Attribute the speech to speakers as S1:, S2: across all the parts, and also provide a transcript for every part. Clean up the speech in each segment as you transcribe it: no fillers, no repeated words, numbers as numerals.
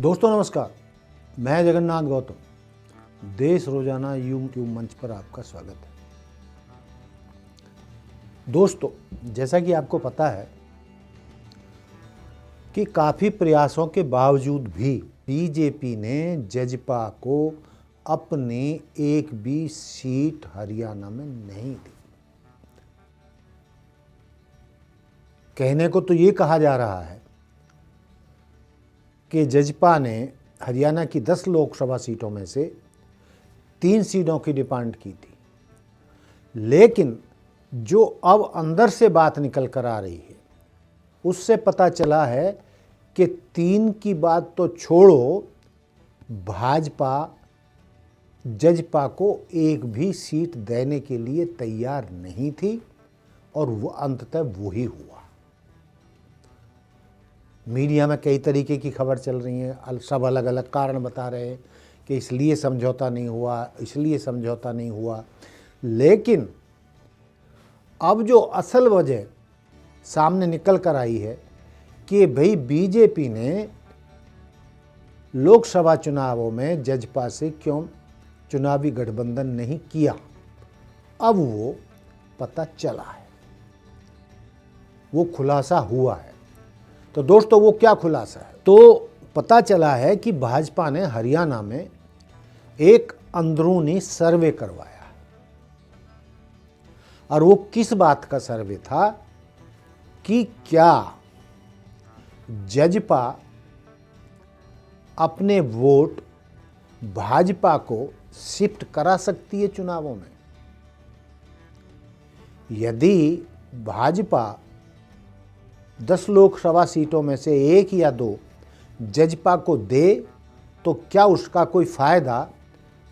S1: दोस्तों नमस्कार, मैं जगन्नाथ गौतम। देश रोजाना यूट्यूब मंच पर आपका स्वागत है। दोस्तों, जैसा कि आपको पता है कि काफ़ी प्रयासों के बावजूद भी बीजेपी ने जजपा को अपनी एक भी सीट हरियाणा में नहीं दी। कहने को तो ये कहा जा रहा है कि जजपा ने हरियाणा की 10 लोकसभा सीटों में से 3 सीटों की डिमांड की थी, लेकिन जो अब अंदर से बात निकल कर आ रही है उससे पता चला है कि 3 की बात तो छोड़ो, भाजपा जजपा को एक भी सीट देने के लिए तैयार नहीं थी और वो अंततः वही हुआ। मीडिया में कई तरीके की खबर चल रही है, सब अलग अलग कारण बता रहे हैं कि इसलिए समझौता नहीं हुआ, इसलिए समझौता नहीं हुआ। लेकिन अब जो असल वजह सामने निकल कर आई है कि भाई बीजेपी ने लोकसभा चुनावों में जजपा से क्यों चुनावी गठबंधन नहीं किया, अब वो पता चला है, वो खुलासा हुआ है। तो दोस्तों, वो क्या खुलासा है? तो पता चला है कि भाजपा ने हरियाणा में एक अंदरूनी सर्वे करवाया और वो किस बात का सर्वे था कि क्या जजपा अपने वोट भाजपा को शिफ्ट करा सकती है चुनावों में। यदि भाजपा 10 लोकसभा सीटों में से 1 या 2 जजपा को दे तो क्या उसका कोई फायदा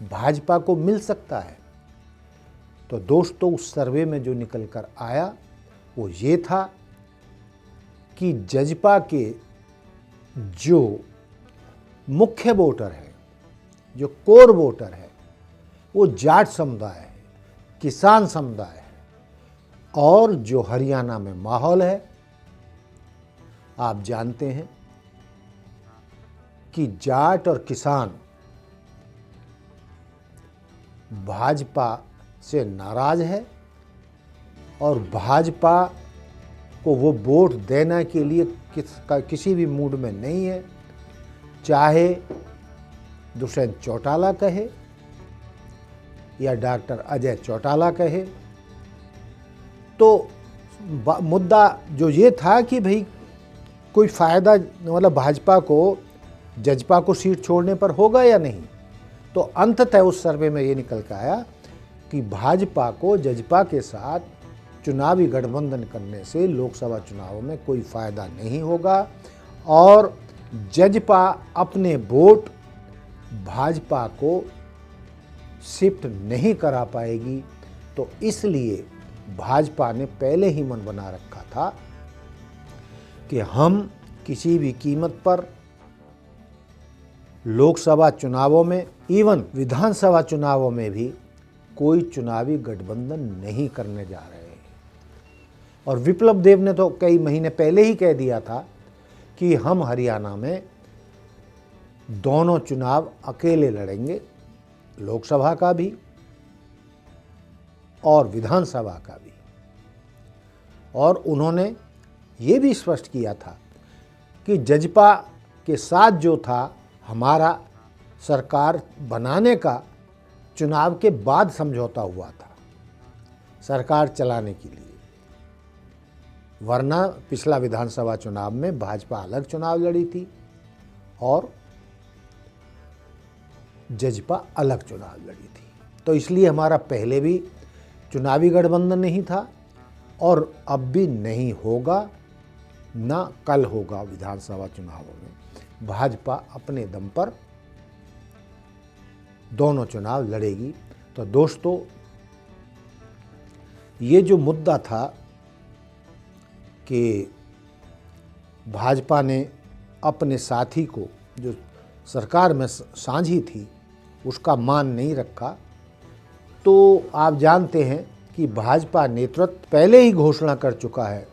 S1: भाजपा को मिल सकता है? तो दोस्तों, उस सर्वे में जो निकल कर आया वो ये था कि जजपा के जो मुख्य वोटर है, जो कोर वोटर है, वो जाट समुदाय है, किसान समुदाय है। और जो हरियाणा में माहौल है, आप जानते हैं कि जाट और किसान भाजपा से नाराज है और भाजपा को वो वोट देने के लिए किसी भी मूड में नहीं है, चाहे दुष्यंत चौटाला कहे या डॉक्टर अजय चौटाला कहे। तो मुद्दा जो ये था कि भाई कोई फ़ायदा मतलब भाजपा को जजपा को सीट छोड़ने पर होगा या नहीं। तो अंततः उस सर्वे में ये निकल कर आया कि भाजपा को जजपा के साथ चुनावी गठबंधन करने से लोकसभा चुनावों में कोई फ़ायदा नहीं होगा और जजपा अपने वोट भाजपा को शिफ्ट नहीं करा पाएगी। तो इसलिए भाजपा ने पहले ही मन बना रखा था कि हम किसी भी कीमत पर लोकसभा चुनावों में, इवन विधानसभा चुनावों में भी कोई चुनावी गठबंधन नहीं करने जा रहे हैं। और विप्लव देव ने तो कई महीने पहले ही कह दिया था कि हम हरियाणा में दोनों चुनाव अकेले लड़ेंगे, लोकसभा का भी और विधानसभा का भी। और उन्होंने ये भी स्पष्ट किया था कि जजपा के साथ जो था हमारा सरकार बनाने का, चुनाव के बाद समझौता हुआ था सरकार चलाने के लिए, वरना पिछला विधानसभा चुनाव में भाजपा अलग चुनाव लड़ी थी और जजपा अलग चुनाव लड़ी थी। तो इसलिए हमारा पहले भी चुनावी गठबंधन नहीं था और अब भी नहीं होगा, ना कल होगा। विधानसभा चुनावों में भाजपा अपने दम पर दोनों चुनाव लड़ेगी। तो दोस्तों, ये जो मुद्दा था कि भाजपा ने अपने साथी को जो सरकार में साझी थी उसका मान नहीं रखा, तो आप जानते हैं कि भाजपा नेतृत्व पहले ही घोषणा कर चुका है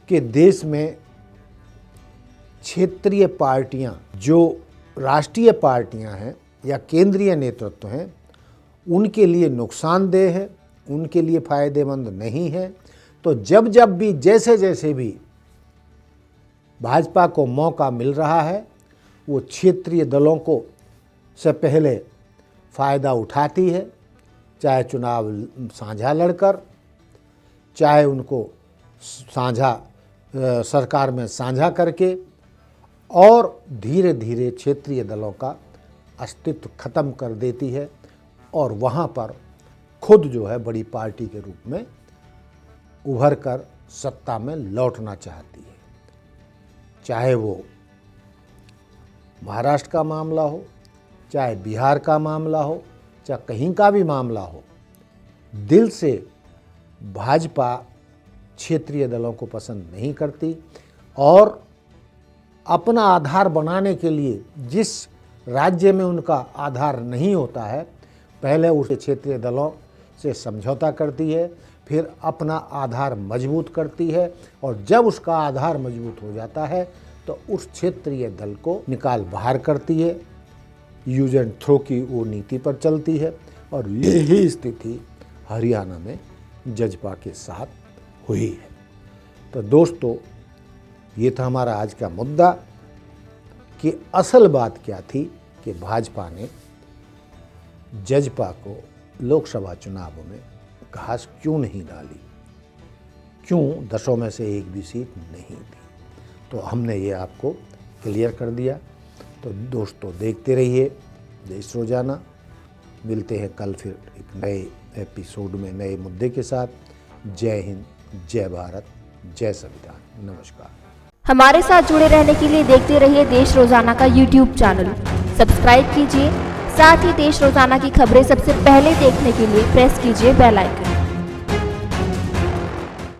S1: कि देश में क्षेत्रीय पार्टियां, जो राष्ट्रीय पार्टियां हैं या केंद्रीय नेतृत्व हैं, उनके लिए नुकसानदेह है, उनके लिए फायदेमंद नहीं है। तो जब जब भी जैसे जैसे भी भाजपा को मौका मिल रहा है, वो क्षेत्रीय दलों को से पहले फ़ायदा उठाती है, चाहे चुनाव साझा लड़कर, चाहे उनको साझा सरकार में साझा करके, और धीरे धीरे क्षेत्रीय दलों का अस्तित्व खत्म कर देती है और वहाँ पर खुद जो है बड़ी पार्टी के रूप में उभर कर सत्ता में लौटना चाहती है। चाहे वो महाराष्ट्र का मामला हो, चाहे बिहार का मामला हो, चाहे कहीं का भी मामला हो, दिल से भाजपा क्षेत्रीय दलों को पसंद नहीं करती और अपना आधार बनाने के लिए जिस राज्य में उनका आधार नहीं होता है, पहले उस क्षेत्रीय दलों से समझौता करती है, फिर अपना आधार मजबूत करती है, और जब उसका आधार मजबूत हो जाता है तो उस क्षेत्रीय दल को निकाल बाहर करती है। यूज एंड थ्रो की वो नीति पर चलती है, और यही स्थिति हरियाणा में जजपा के साथ हुई है। तो दोस्तों, ये था हमारा आज का मुद्दा कि असल बात क्या थी कि भाजपा ने जजपा को लोकसभा चुनावों में घास क्यों नहीं डाली, क्यों 10 में से एक भी सीट नहीं दी। तो हमने ये आपको क्लियर कर दिया। तो दोस्तों, देखते रहिए देश रोजाना। मिलते हैं कल फिर एक नए एपिसोड में नए मुद्दे के साथ। जय हिंद, जय भारत, जय संविधान। नमस्कार।
S2: हमारे साथ जुड़े रहने के लिए देखते रहिए देश रोजाना का YouTube चैनल। सब्सक्राइब कीजिए, साथ ही देश रोजाना की खबरें सबसे पहले देखने के लिए प्रेस कीजिए बेल आइकन।